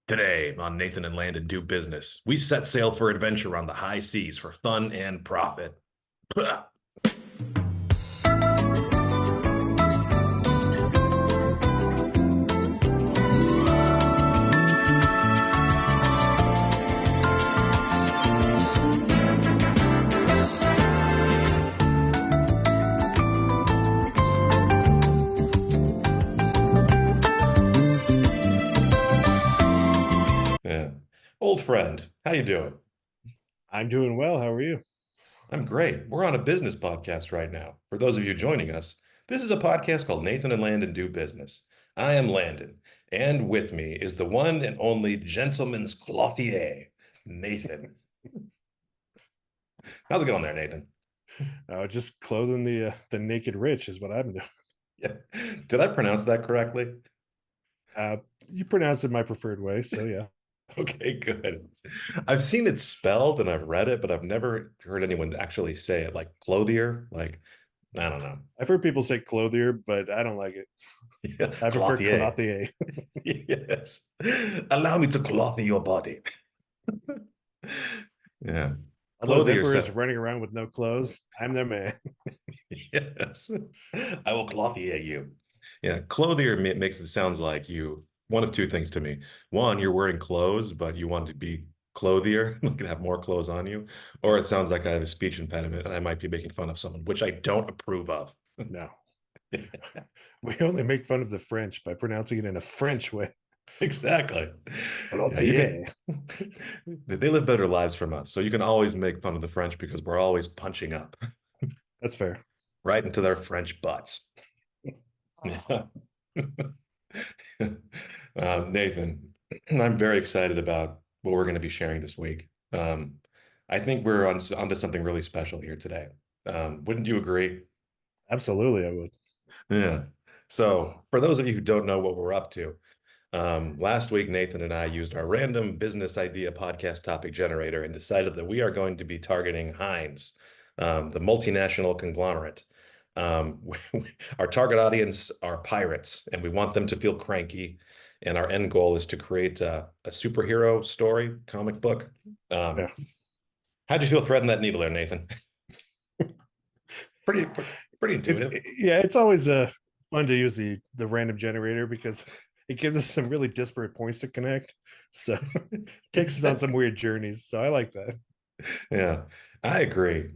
Today on Nathan and Landon Do Business, we set sail for adventure on the high seas for fun and profit. Yeah. Old friend, how you doing? I'm doing well. How are you? I'm great. We're on a business podcast right now. For those of you joining us, this is a podcast called Nathan and Landon Do Business. I am Landon, and with me is the one and only gentleman's clothier, Nathan. How's it going there, Nathan? Just clothing the naked rich is what I'm doing. Yeah. Did I pronounce that correctly? Uh, you pronounce it my preferred way, so yeah. Okay, good. I've seen it spelled and I've read it, but I've never heard anyone actually say it like clothier. Like, I don't know. I've heard people say clothier, but I don't like it. Yeah, I prefer clothier. clothier. Yes. Allow me to clothe your body. Yeah. All those Clothier. emperors So, running around with no clothes. I'm their man. yes. I will clothier you. Yeah. Clothier makes it sounds like you, one of two things to me. One, you're wearing clothes, but you want to be clothier, like have more clothes on you. Or it sounds like I have a speech impediment and I might be making fun of someone, which I don't approve of. No, we only make fun of the French by pronouncing it in a French way. Exactly. Yeah, you Clothier. can. They live better lives from us. So you can always make fun of the French because we're always punching up That's fair. right into their French butts. Yeah. Nathan, I'm very excited about what we're going to be sharing this week. I think we're onto something really special here today. Wouldn't you agree? Absolutely, I would. Yeah. So, for those of you who don't know what we're up to, last week, Nathan and I used our random business idea podcast topic generator and decided that we are going to be targeting Heinz, the multinational conglomerate. Our target audience are pirates, and we want them to feel cranky. And our end goal is to create a superhero story, comic book. Yeah. How'd you feel threading that needle there, Nathan? Pretty, pretty It's intuitive. yeah, it's always fun to use the random generator because it gives us some really disparate points to connect. So takes us on some Exactly. weird journeys. So I like that. Yeah, I agree.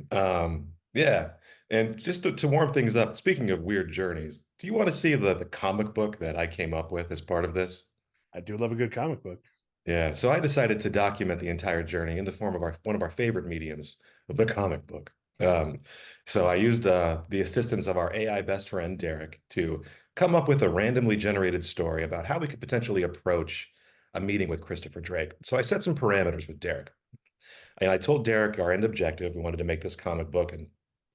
Yeah. And just to warm things up, speaking of weird journeys, do you want to see the comic book that I came up with as part of this? I do love a good comic book. Yeah, so I decided to document the entire journey in the form of our one of our favorite mediums, the comic book. So I used the assistance of our AI best friend Derek to come up with a randomly generated story about how we could potentially approach a meeting with Christopher Drake. So I set some parameters with Derek. And I told Derek our end objective. We wanted to make this comic book and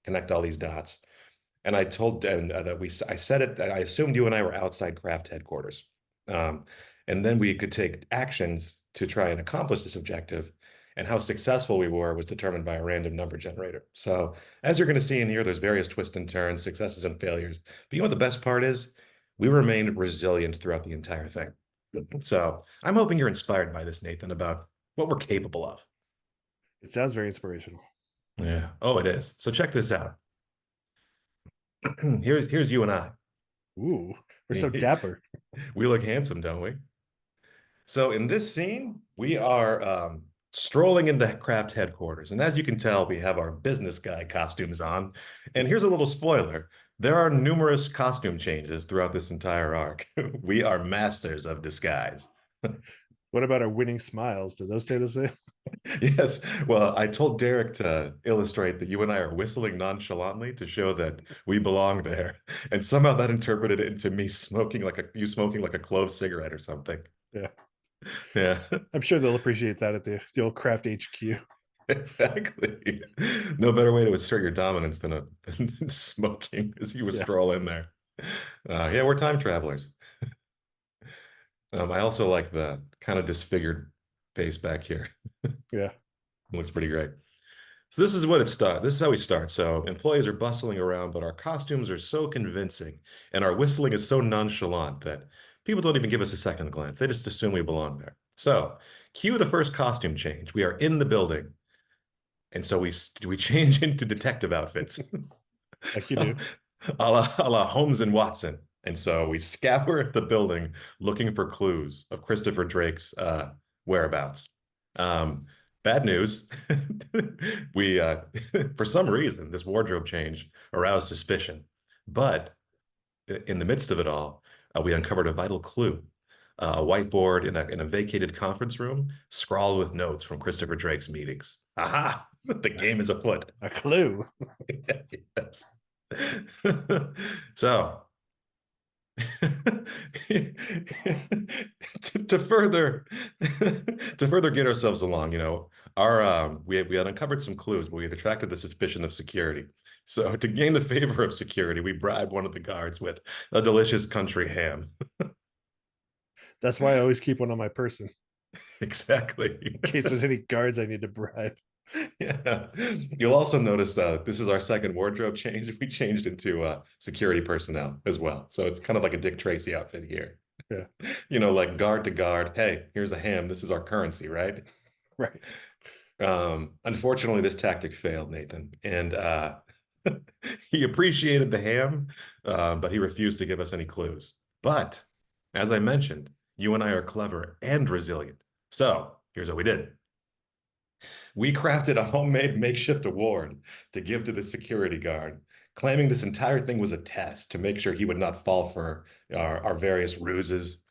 connect all these dots. And I told Dan that I said it, I assumed you and I were outside craft headquarters. Um, and then we could take actions to try and accomplish this objective. And how successful we were was determined by a random number generator. So as you're going to see in here, there's various twists and turns, successes and failures. But you know what the best part is? We remained resilient throughout the entire thing. So I'm hoping you're inspired by this, Nathan, about what we're capable of. It sounds very inspirational. Yeah. Oh, it is. So check this out. Here's you and I. Ooh, we're so dapper. We look handsome, don't we? So in this scene, we are strolling into craft headquarters. And as you can tell, we have our business guy costumes on. And here's a little spoiler. There are numerous costume changes throughout this entire arc. We are masters of disguise. What about our winning smiles? Do those stay the same? Yes. Well, I told Derek to illustrate that you and I are whistling nonchalantly to show that we belong there. And somehow that interpreted it into me smoking like you smoking like a clove cigarette or something. Yeah. Yeah, I'm sure they'll appreciate that at the old craft HQ. exactly. No better way to assert your dominance than than smoking as you would Yeah. stroll in there. Yeah, we're time travelers. I also like the kind of disfigured face back here. Yeah. Looks pretty great. So this is what it starts. This is how we start. So employees are bustling around, but our costumes are so convincing and our whistling is so nonchalant that people don't even give us a second glance. They just assume we belong there. So, cue the first costume change. We are in the building, and so we change into detective outfits, Like you a do. la Holmes and Watson. And so we scour the building looking for clues of Christopher Drake's whereabouts. Um, Bad news. We for some reason this wardrobe change aroused suspicion, but in the midst of it all, we uncovered a vital clue. A whiteboard in a vacated conference room, scrawled with notes from Christopher Drake's meetings. Aha! The game is afoot. A clue. Yes. So, to further to further get ourselves along, our we had uncovered some clues, but we had attracted the suspicion of security. So, to gain the favor of security, we bribed one of the guards with a delicious country ham. That's why I always keep one on my person Exactly. in case there's any guards I need to bribe. Yeah. You'll also notice this is our second wardrobe change. We changed into security personnel as well. So it's kind of like a Dick Tracy outfit here. Yeah. Like guard to guard. Hey, here's a ham. This is our currency, right? Right. Unfortunately, this tactic failed, Nathan. And he appreciated the ham, but he refused to give us any clues. But as I mentioned, you and I are clever and resilient. So here's what we did. We crafted a homemade makeshift award to give to the security guard, claiming this entire thing was a test to make sure he would not fall for our various ruses.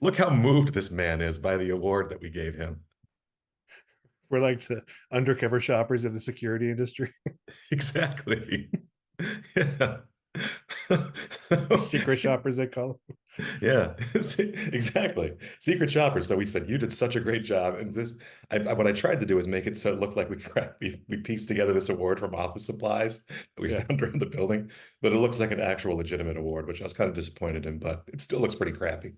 Look how moved this man is by the award that we gave him. We're like the undercover shoppers of the security industry, Exactly. Yeah. secret shoppers, they call them. Yeah, exactly. Secret shoppers. So we said, you did such a great job. And what I tried to do is make it so it looked like we pieced together this award from office supplies that we Yeah. found around the building, but it looks like an actual legitimate award, which I was kind of disappointed in, but it still looks pretty crappy.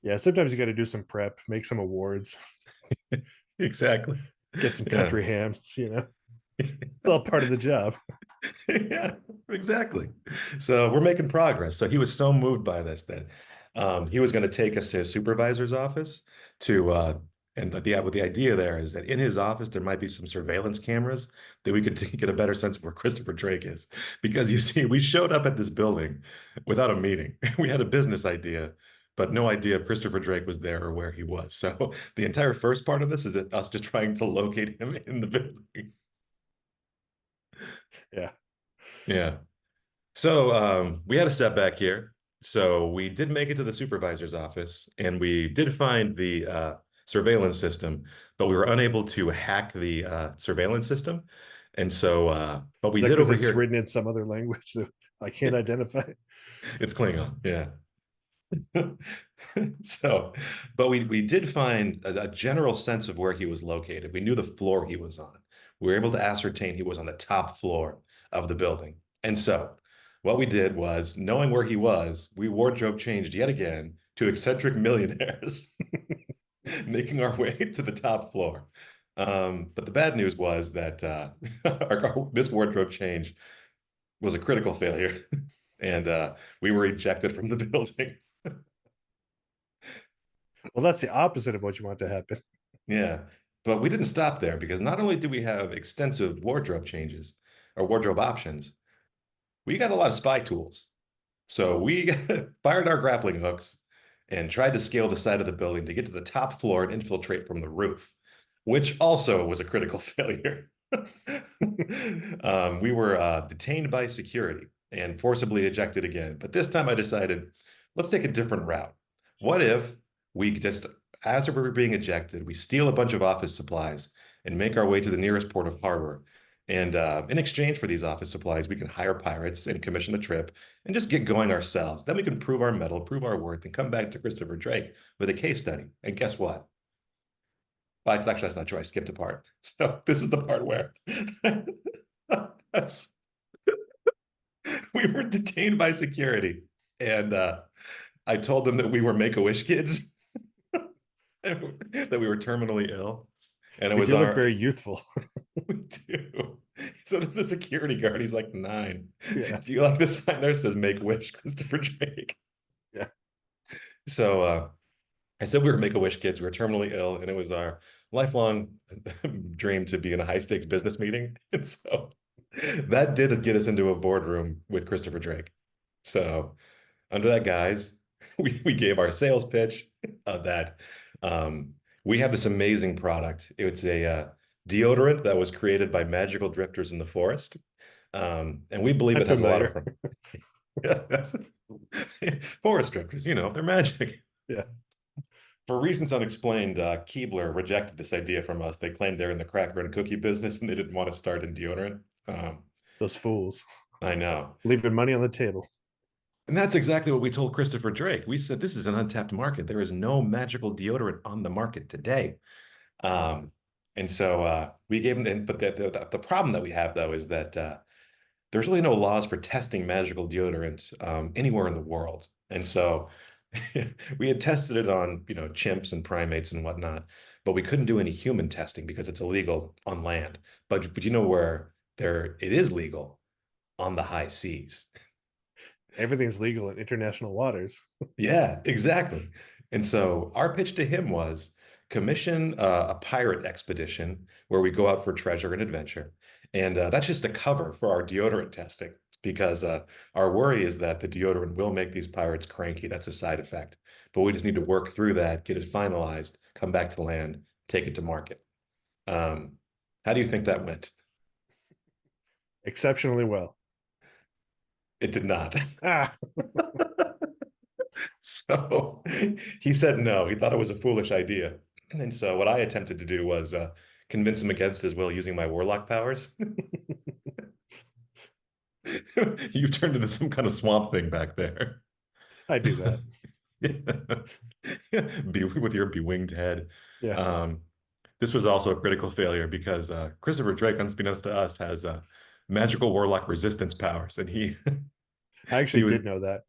Yeah. Sometimes you got to do some prep, make some awards, Exactly. get some Yeah. country hams. It's all part of the job. Yeah, exactly. So we're making progress. So he was so moved by this that he was going to take us to his supervisor's office to and the idea there is that in his office there might be some surveillance cameras that we could get a better sense of where Christopher Drake is. Because you see, we showed up at this building without a meeting. We had a business idea, but no idea if Christopher Drake was there or where he was. So the entire first part of this is us just trying to locate him in the building. Yeah. Yeah. So we had a setback here. So we did make it to the supervisor's office and we did find the surveillance system, but we were unable to hack the surveillance system. And so, but we Is that did because over it's here. written in some other language that I can't identify? It's Klingon, yeah. So, but we did find a general sense of where he was located. We knew the floor he was on. We were able to ascertain he was on the top floor of the building. And so, what we did was, knowing where he was, we wardrobe changed yet again to eccentric millionaires, making our way to the top floor. But the bad news was that this wardrobe change was a critical failure, and we were ejected from the building. Well, that's the opposite of what you want to happen. Yeah. But we didn't stop there because not only do we have extensive wardrobe changes or wardrobe options, we got a lot of spy tools. So we fired our grappling hooks and tried to scale the side of the building to get to the top floor and infiltrate from the roof, which also was a critical failure. We were detained by security and forcibly ejected again. But this time I decided, let's take a different route. What if we just, as we were being ejected, we steal a bunch of office supplies and make our way to the nearest port of harbor? And in exchange for these office supplies, we can hire pirates and commission a trip and just get going ourselves. Then we can prove our mettle, prove our worth, and come back to Christopher Drake with a case study. And guess what? Well, it's actually, that's not true. I skipped a part. So this is the part where we were detained by security. And I told them that we were Make-A-Wish kids, that we were terminally ill. And it We was do look our, very youthful. we do. So the security guard, he's like 9. Yeah. Do you like this sign there? It says Make-A-Wish, Christopher Drake. Yeah. So I said we were Make-A-Wish kids. We were terminally ill, and it was our lifelong dream to be in a high-stakes business meeting. And so that did get us into a boardroom with Christopher Drake. So under that guise, we gave our sales pitch of that. Um, we have this amazing product. It's a deodorant that was created by magical drifters in the forest. And we believe I'm it has a lot of familiar. yeah, forest drifters, they're magic. Yeah, For reasons unexplained, Keebler rejected this idea from us. They claimed they're in the cracker and cookie business and they didn't want to start in deodorant. those fools I know. leaving money on the table. And that's exactly what we told Christopher Drake. We said this is an untapped market. There is no magical deodorant on the market today. Um, and so we gave him, but the problem that we have though is that there's really no laws for testing magical deodorant anywhere in the world. And so we had tested it on, chimps and primates and whatnot, but we couldn't do any human testing because it's illegal on land. But you know where it is legal on the high seas. Everything's legal in international waters. Yeah, exactly. And so our pitch to him was commission a pirate expedition where we go out for treasure and adventure. And that's just a cover for our deodorant testing because our worry is that the deodorant will make these pirates cranky. That's a side effect. But we just need to work through that, get it finalized, come back to land, take it to market. Um, how do you think that went? Exceptionally well. It did not. Ah, So he said no. He thought it was a foolish idea. And so what I attempted to do was convince him against his will using my warlock powers. You turned into some kind of swamp thing back there. I do that. Be with your bewinged head. Yeah, Um, this was also a critical failure because Christopher Drake, unbeknownst to us, has magical warlock resistance powers, and he I he actually was did know that.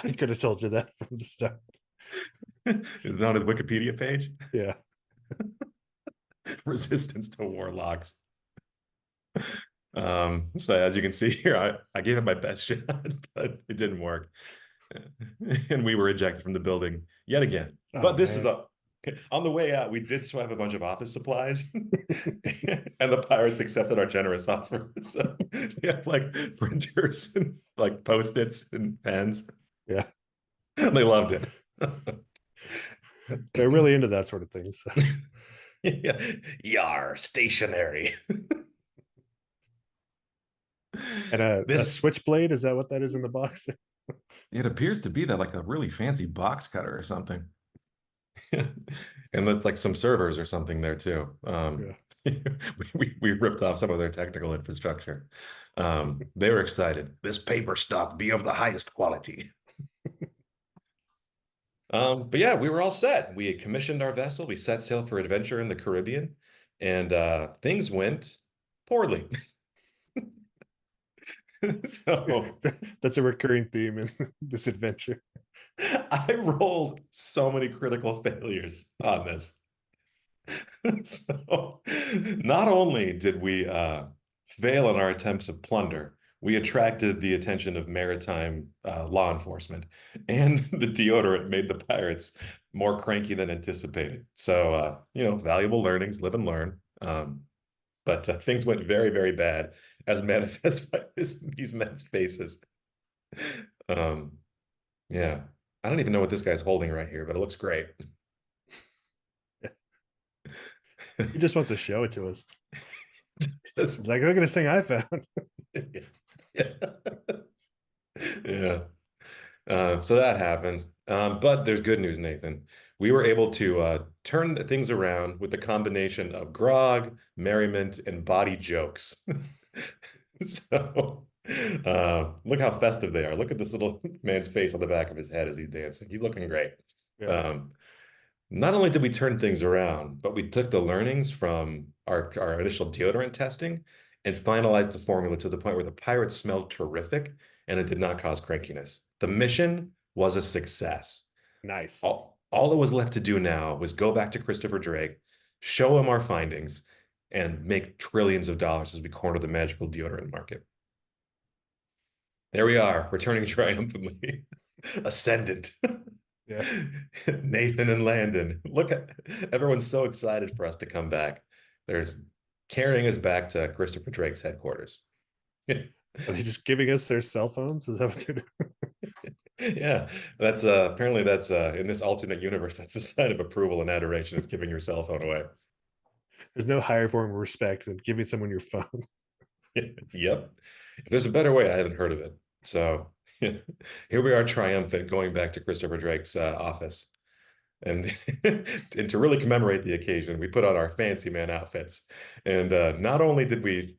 I could have told you that from the start. is on his Wikipedia page. Yeah, Resistance to warlocks. So as you can see here, I gave it my best shot, but it didn't work. And we were ejected from the building yet again. oh But this is man. on the way out, we did swap a bunch of office supplies, and the pirates accepted our generous offer. So we have like printers and like post-its and pens. Yeah, They loved it. they're really into that sort of thing. So. Yeah. Yar, stationary. And a This switchblade, is that what that is in the box? It appears to be that like a really fancy box cutter or something. And that's like some servers or something there too. Yeah, We ripped off some of their technical infrastructure. They were excited. This paper stock be of the highest quality. But yeah, we were all set. We had commissioned our vessel. We set sail for adventure in the Caribbean, and things went poorly. So that's a recurring theme in this adventure. I rolled so many critical failures on this. So not only did we fail in our attempts of plunder, we attracted the attention of maritime law enforcement, and the deodorant made the pirates more cranky than anticipated. So, valuable learnings, live and learn. But things went very, very bad, as manifest by these men's faces. Um, yeah, I don't even know what this guy's holding right here, but it looks great. He just wants to show it to us. It's He's like, look at this thing I found. yeah. Yeah. So that happened. But there's good news, Nathan. We were able to turn things around with the combination of grog, merriment, and body jokes. So look how festive they are. Look at this little man's face on the back of his head as he's dancing. He's looking great. Yeah, Um, not only did we turn things around, but we took the learnings from our initial deodorant testing and finalized the formula to the point where the pirates smelled terrific and it did not cause crankiness. The mission was a success. nice. All that was left to do now was go back to Christopher Drake, show him our findings, and make trillions of dollars as we corner the magical deodorant market. There we are, returning triumphantly, ascendant. Yeah. Nathan and Landon. Look at everyone's so excited for us to come back. They're carrying us back to Christopher Drake's headquarters. Are they just giving us their cell phones? Is that what they're doing? Yeah, that's apparently that's in this alternate universe, that's a sign of approval and adoration is giving your cell phone away. There's no higher form of respect than giving someone your phone. Yep. If there's a better way, I haven't heard of it. So here we are triumphant going back to Christopher Drake's office. And and to really commemorate the occasion, we put on our fancy man outfits. And not only did we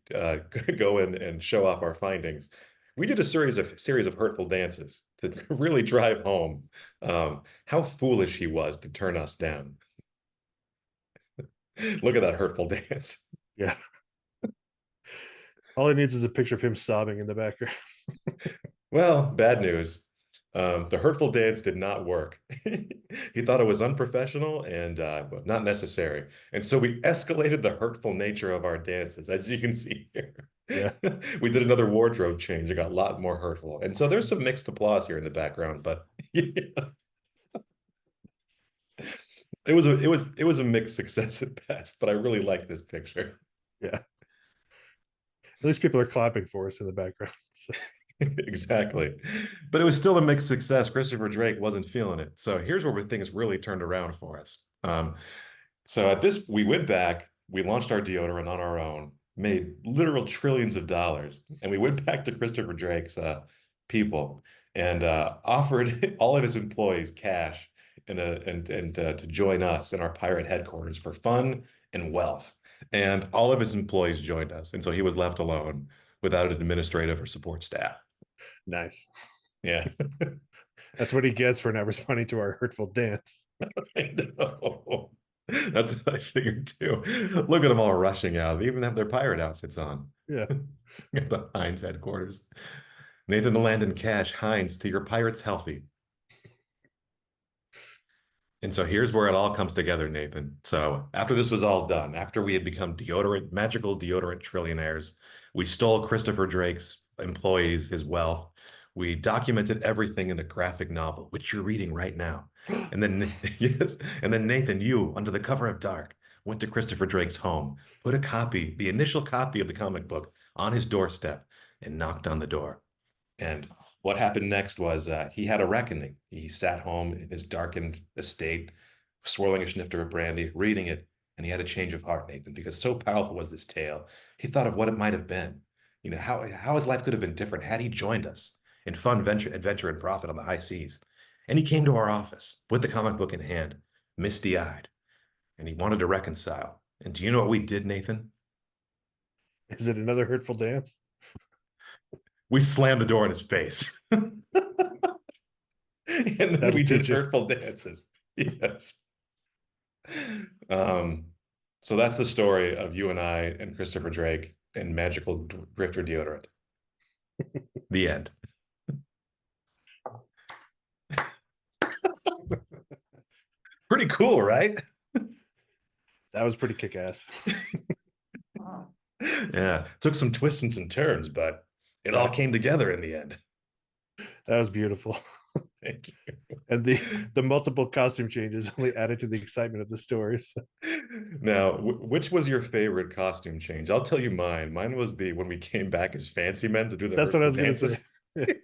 go in and show off our findings, we did a series of hurtful dances to really drive home how foolish he was to turn us down. Look at that hurtful dance. Yeah. All he needs is a picture of him sobbing in the background. Well, bad news. The hurtful dance did not work. He thought it was unprofessional and not necessary. And so we escalated the hurtful nature of our dances, as you can see here. Yeah. We did another wardrobe change. It got a lot more hurtful. And so there's some mixed applause here in the background, but yeah, it was a mixed success at best, but I really like this picture. Yeah. At least people are clapping for us in the background. So, Exactly. But it was still a mixed success. Christopher Drake wasn't feeling it. So here's where things really turned around for us. So at this, we went back, we launched our deodorant on our own, made literal trillions of dollars, and we went back to Christopher Drake's people and offered all of his employees cash and to join us in our pirate headquarters for fun and wealth. And all of his employees joined us, and so he was left alone without an administrative or support staff. nice. Yeah, That's what he gets for not responding to our hurtful dance. I know. That's what I figured too. Look at them all rushing out. They even have their pirate outfits on. Yeah. At the Heinz headquarters. Nathan to Landon Cash, Heinz, to your pirates healthy. And so here's where it all comes together, Nathan. So after this was all done, after we had become magical deodorant trillionaires, we stole Christopher Drake's employees, his wealth. We documented everything in a graphic novel, which you're reading right now. And then, yes, and then Nathan, you, under the cover of dark, went to Christopher Drake's home, put a copy, the initial copy of the comic book, on his doorstep, and knocked on the door. And what happened next was he had a reckoning. He sat home in his darkened estate, swirling a snifter of brandy, reading it, and he had a change of heart, Nathan, because so powerful was this tale. He thought of what it might have been. You know, how his life could have been different had he joined us in fun adventure and profit on the high seas. And he came to our office with the comic book in hand, misty-eyed, and he wanted to reconcile. And do you know what we did, Nathan? Is it another hurtful dance? We slammed the door in his face. And then That'll we did teach you. hurtful dances. Yes. Um, so that's the story of you and I and Christopher Drake and magical drifter deodorant. The end. Pretty cool, right? That was pretty kick ass. Yeah. Took some twists and some turns, but it all Yeah. came together in the end. That was beautiful. Thank you. And the multiple costume changes only added to the excitement of the stories. Now, which was your favorite costume change? I'll tell you mine. Mine was the when we came back as fancy men to do the That's what I hurtful was gonna say.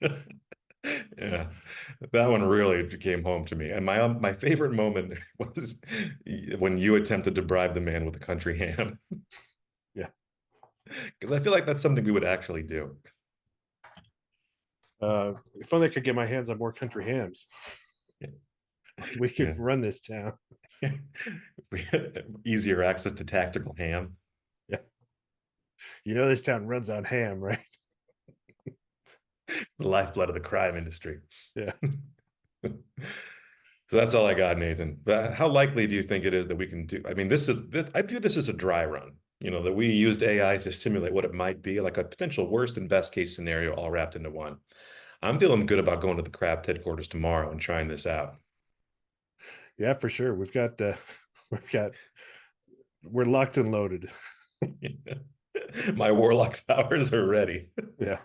dances. Yeah, that one really came home to me. And my favorite moment was when you attempted to bribe the man with a country ham, Yeah. because I feel like that's something we would actually do. If only I could get my hands on more country hams. Yeah. We could Yeah. run this town. We had easier access to tactical ham. Yeah. You know this town runs on ham, right? The lifeblood of the crime industry. Yeah. So that's all I got, Nathan. But how likely do you think it is that we can do? I mean, I view this as a dry run. You know, that we used AI to simulate what it might be, like a potential worst and best case scenario all wrapped into one. I'm feeling good about going to the craft headquarters tomorrow and trying this out. Yeah, for sure. We've got we're locked and loaded. My warlock powers are ready. Yeah.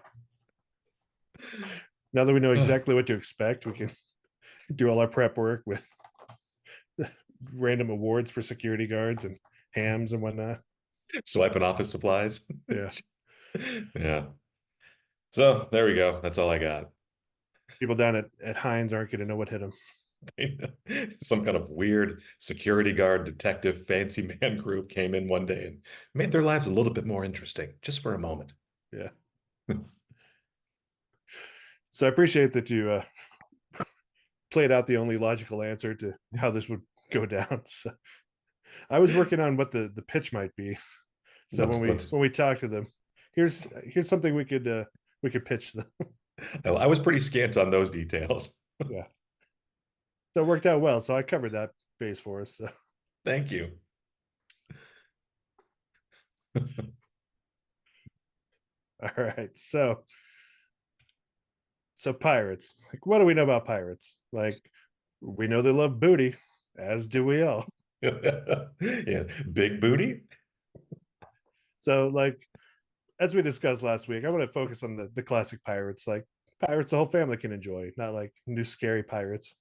Now that we know Ugh. exactly what to expect, we can do all our prep work with random awards for security guards and hams and whatnot. Swiping office supplies. Yeah. Yeah. So there we go. That's all I got. People down at Heinz aren't going to know what hit them. Some kind of weird security guard, detective, fancy man group came in one day and made their lives a little bit more interesting, just for a moment. Yeah. So I appreciate that you played out the only logical answer to how this would go down. So I was working on what the pitch might be. So Let's let's. when we talk to them, here's something we could pitch them. I was pretty scant on those details. Yeah. So it worked out well. So I covered that base for us. So. Thank you. All right. So pirates. Like, what do we know about pirates? Like, we know they love booty, as do we all. Yeah, big booty. So, like, as we discussed last week, I want to focus on the classic pirates, like pirates the whole family can enjoy, not like new scary pirates.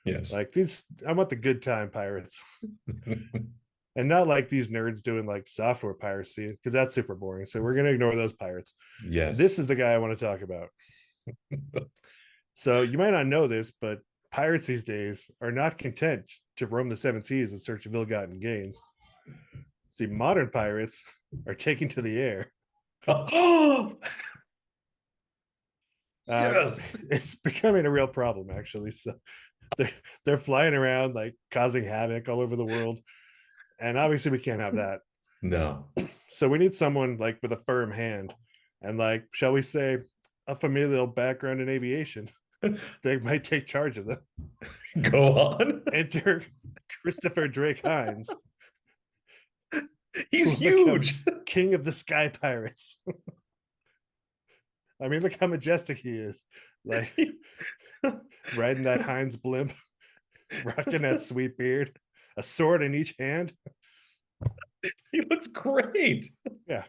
Yes. Like these, I want the good time pirates, and not like these nerds doing like software piracy because that's super boring. So we're gonna ignore those pirates. Yes. This is the guy I want to talk about. So you might not know this, but pirates these days are not content to roam the seven seas in search of ill-gotten gains. See, modern pirates are taking to the air. Oh, Uh, yes. it's becoming a real problem, actually. So they're they're flying around like causing havoc all over the world, and obviously we can't have that. No. So we need someone like with a firm hand, and like, shall we say, a familial background in aviation. They might take charge of them. Go on. Enter Christopher Drake Hines, who He's will become huge. king of the sky pirates. I mean, look how majestic he is. Like riding that Heinz blimp, rocking that sweet beard, a sword in each hand. He looks great. Yeah.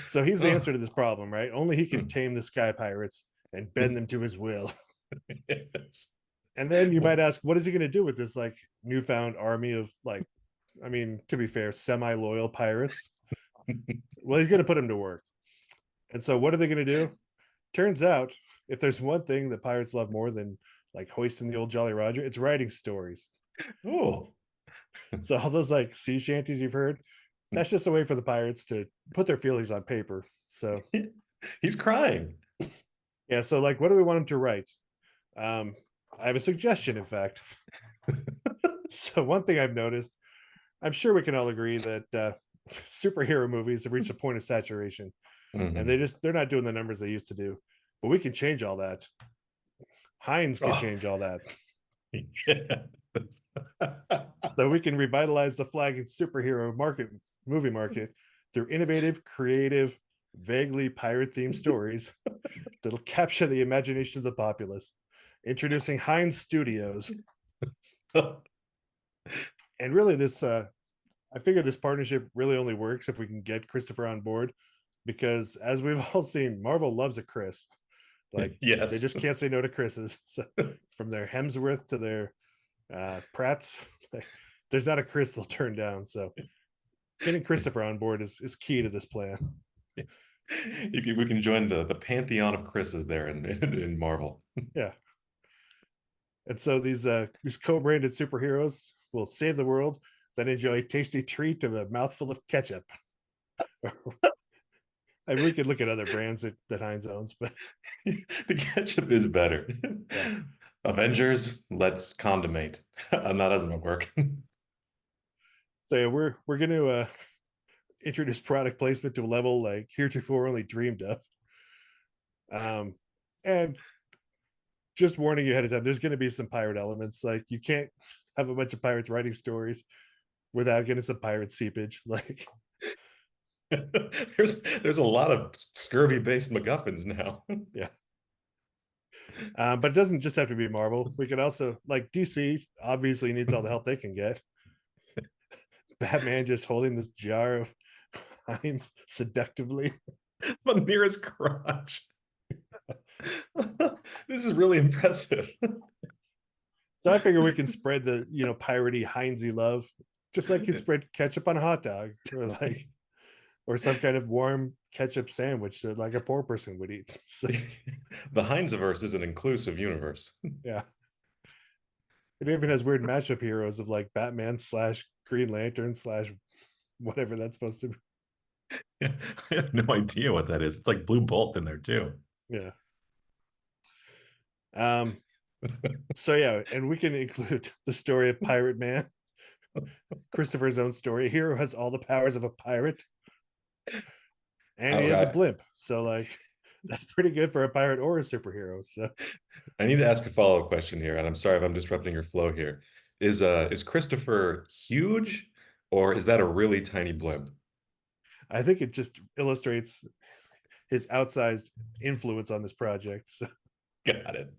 So he's the Oh, answer to this problem, right? Only he can tame the sky pirates and bend them to his will. yes. And then you might Well, ask, what is he going to do with this like newfound army of like, I mean, to be fair, semi-loyal pirates? Well, he's going to put them to work. And so what are they going to do? Turns out, if there's one thing that pirates love more than like hoisting the old Jolly Roger, it's writing stories. oh, So all those like sea shanties you've heard, that's just a way for the pirates to put their feelings on paper. So he's crying. yeah, so like, what do we want him to write? Um, I have a suggestion, in fact. So one thing I've noticed, I'm sure we can all agree that superhero movies have reached a point of saturation, and Mhm. they're not doing the numbers they used to do. But we can change all that. Heinz can Oh, change all that. yes. So we can revitalize the flagging superhero movie market through innovative, creative, vaguely pirate themed stories that'll capture the imaginations of the populace. Introducing Heinz Studios. And really, I figure this partnership really only works if we can get Christopher on board, because as we've all seen, Marvel loves a Chris. Like they Yes. just can't say no to Chris's. So from their Hemsworth to their Pratt's, like, there's not a Chris they'll turn down. So getting Christopher on board is key to this plan. We can join the pantheon of Chris's there in Marvel. Yeah. And so these co-branded superheroes will save the world, then enjoy a tasty treat of a mouthful of ketchup. I mean, we could look at other brands that Heinz owns, but The ketchup is better. yeah. Avengers, let's condiment. That doesn't work. So yeah, we're going to introduce product placement to a level like heretofore only dreamed of. And just warning you ahead of time, there's going to be some pirate elements. Like you can't have a bunch of pirates writing stories without getting some pirate seepage. Like There's a lot of scurvy-based MacGuffins now. yeah. But it doesn't just have to be Marvel. We could also like DC obviously needs all the help they can get. Batman just holding this jar of Heinz seductively. The nearest crotch. This is really impressive. So I figure we can spread the, piratey Heinzy love, just like you spread ketchup on a hot dog, or like, or some kind of warm ketchup sandwich that like a poor person would eat. So, The Heinziverse is an inclusive universe. yeah. It even has weird mashup heroes of like Batman slash Green Lantern slash whatever that's supposed to be. I have no idea what that is. It's like Blue Bolt in there too. Yeah. Um, so yeah, and we can include the story of Pirate Man, Christopher's own story. A hero has all the powers of a pirate, and he has a Okay. blimp. So like that's pretty good for a pirate or a superhero. So I need to ask a follow-up question here, and I'm sorry if I'm disrupting your flow here. Is Christopher huge, or is that a really tiny blimp? I think it just illustrates his outsized influence on this project. So Got it.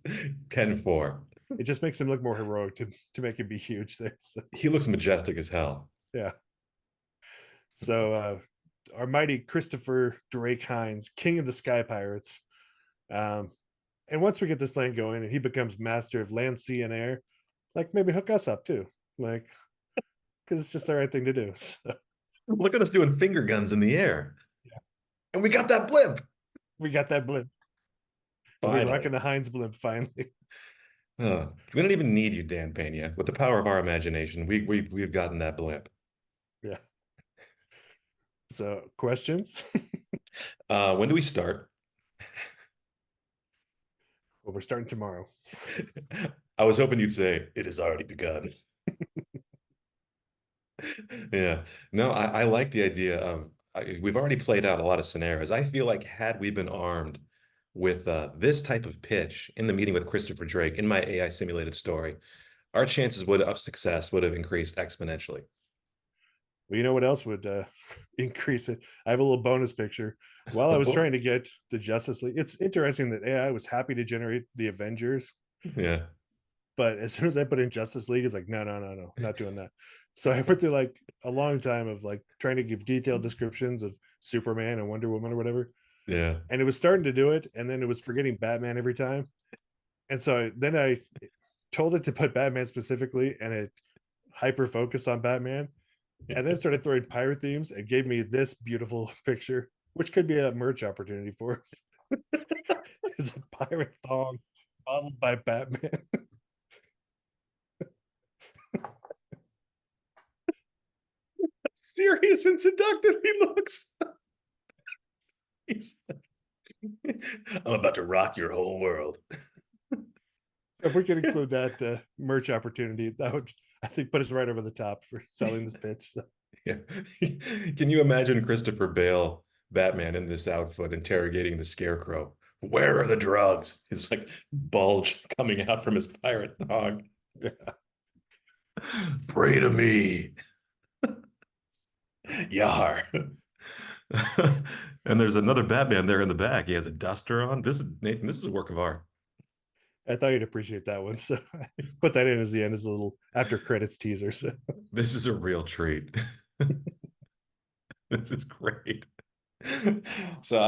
10-4. it just makes him look more heroic to make him be huge there. So He looks majestic as hell. yeah. So our mighty Christopher Drake Heinz, king of the sky pirates. Um, and once we get this plan going and he becomes master of land, sea, and air, like maybe hook us up too. Like, because it's just the right thing to do. So, Look at us doing finger guns in the air. yeah. And we got that blimp. We got that blimp. We'll be Finally. rocking the Heinz blimp finally. We don't even need you, Dan Pena. With the power of our imagination, we've gotten that blimp. Yeah. So questions? When do we start? Well, we're starting tomorrow. I was hoping you'd say it has already begun. Yeah. No, I like the idea of we've already played out a lot of scenarios. I feel like had we been armed with this type of pitch in the meeting with Christopher Drake in my AI simulated story, our chances would of success would have increased exponentially. Well, you know what else would increase it? I have a little bonus picture. While I was trying to get the Justice League, it's interesting that AI was happy to generate the Avengers, Yeah. but as soon as I put in Justice League, it's like, no, no, no, no, not doing that. So I went through like a long time of like trying to give detailed descriptions of Superman and Wonder Woman or whatever. Yeah. And it was starting to do it. And then it was forgetting Batman every time. And so then I told it to put Batman specifically and it hyper focused on Batman. And then started throwing pirate themes and gave me this beautiful picture, which could be a merch opportunity for us. It's a pirate thong modeled by Batman. Serious and seductive he looks. He's, I'm about to rock your whole world. If we could include that merch opportunity, that would, I think, put us right over the top for selling this pitch. So, Yeah. Can you imagine Christopher Bale, Batman, in this outfit interrogating the Scarecrow? Where are the drugs? His like bulge coming out from his pirate dog. yeah. Pray to me. Yar. And there's another Batman there in the back. He has a duster on. This is Nathan, this is a work of art. I thought you'd appreciate that one. So I put that in as the end as a little after credits teaser. So This is a real treat. This is great. So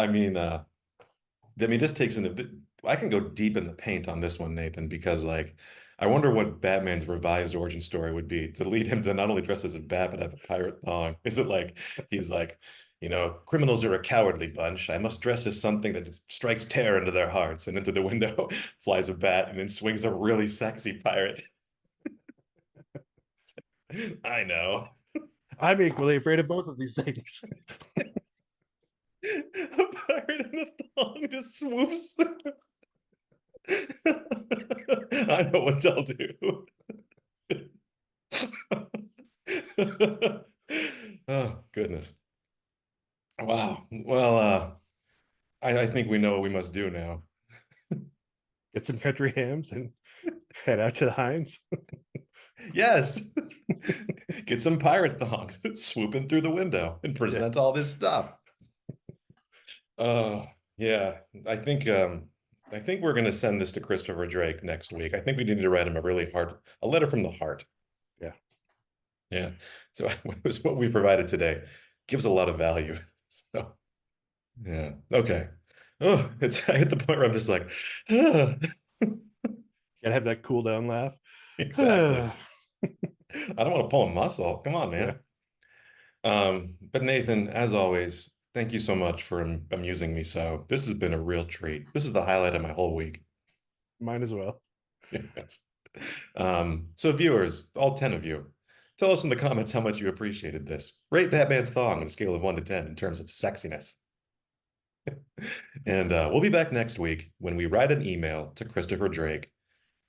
this takes in a bit. I can go deep in the paint on this one, Nathan, because like I wonder what Batman's revised origin story would be to lead him to not only dress as a bat but have a pirate thong. Is it like he's like, criminals are a cowardly bunch. I must dress as something that just strikes terror into their hearts, and into the window flies a bat and then swings a really sexy pirate. I know. I'm equally afraid of both of these things. A pirate in a thong just swoops through. I know what I'll do. Oh, goodness. Wow. Well, I think we know what we must do now. Get some country hams and head out to the Heinz. Yes. Get some pirate thongs, swooping through the window and Yeah. present all this stuff. Oh, yeah. I think we're gonna send this to Christopher Drake next week. I think we need to write him a letter from the heart. Yeah. Yeah. So it was what we provided today. Gives a lot of value. So yeah. Okay. Oh, I hit the point where I'm just like, ah. Gotta have that cool down laugh. Exactly. Yeah. I don't want to pull a muscle. Come on, man. But Nathan, as always, thank you so much for amusing me. So this has been a real treat. This is the highlight of my whole week. Mine as well. Yes. So viewers, all 10 of you, tell us in the comments how much you appreciated this. Rate Batman's thong on a scale of 1 to 10 in terms of sexiness. And we'll be back next week when we write an email to Christopher Drake,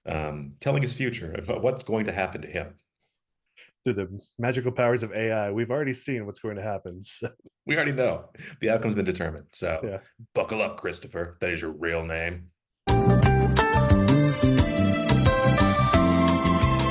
telling his future about what's going to happen to him. Through the magical powers of AI, we've already seen what's going to happen. So, We already know the outcome's been determined. So yeah. buckle up, Christopher. That is your real name.